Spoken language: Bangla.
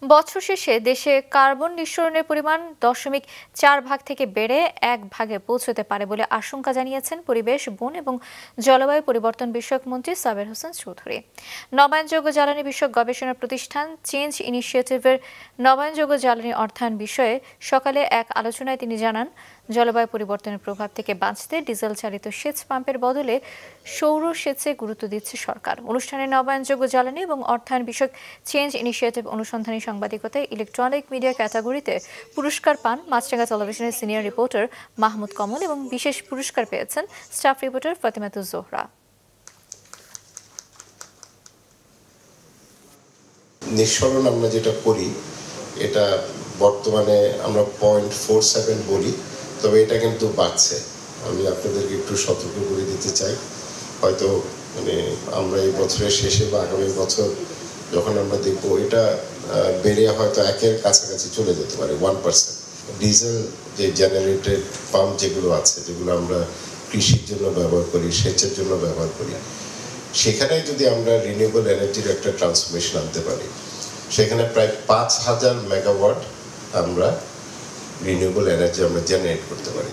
বছর শেষে দেশে কার্বন নিঃসরণের পরিমাণ 0.4 ভাগ থেকে বেড়ে 1 ভাগে পৌঁছতে পারে বলে আশঙ্কা জানিয়েছেন পরিবেশ, বন এবং জলবায়ু পরিবর্তন বিষয়ক মন্ত্রী সাবের হোসেন চৌধুরী। নবায়নযোগ্য জ্বালানি বিষয়ক গবেষণা প্রতিষ্ঠান চেঞ্জ ইনিশিয়েটিভের নবায়নযোগ্য জ্বালানি অর্থায়ন বিষয়ে সকালে এক আলোচনায় তিনি জানান, জলবায়ু পরিবর্তনের প্রভাব থেকে বাঁচতে ডিজেল চালিত সেচ পাম্পের বদলে সৌর সেচে গুরুত্ব দিচ্ছে সরকার। অনুষ্ঠানে নবায়নযোগ্য জ্বালানি এবং অর্থায়ন বিষয়ক চেঞ্জ ইনিশিয়েটিভ অনুসন্ধানী সাংবাদিকতায় ইলেকট্রনিক মিডিয়া ক্যাটাগরিতে পুরস্কার পান মাছরাঙা টেলিভিশনের সিনিয়র রিপোর্টার মাহমুদ কমল এবং বিশেষ পুরস্কার পেয়েছেন স্টাফ রিপোর্টার ফাতিমাতুজ জোহরা। নিঃসরণ আমরা যেটা করি এটা বর্তমানে আমরা 0.47 বলি, তবে এটা কিন্তু বাড়ছে। আমি আপনাদেরকে একটু সতর্ক করে দিতে চাই, হয়তো আমরা এই বছরের শেষে বা আগামী বছর যখন আমরা দেখবো এটা বেড়ে হয়তো 1-এর কাছাকাছি চলে যেতে পারে 1%। ডিজেল যে জেনারেটেড পাম্প যেগুলো আছে, যেগুলো আমরা কৃষির জন্য ব্যবহার করি, সেচের জন্য ব্যবহার করি, সেখানে যদি আমরা রিনিউয়েবল এনার্জির একটা ট্রান্সফরমেশন আনতে পারি, সেখানে প্রায় 5000 মেগাওয়াট আমরা রিনিউয়েবল এনার্জি আমরা জেনারেট করতে পারি।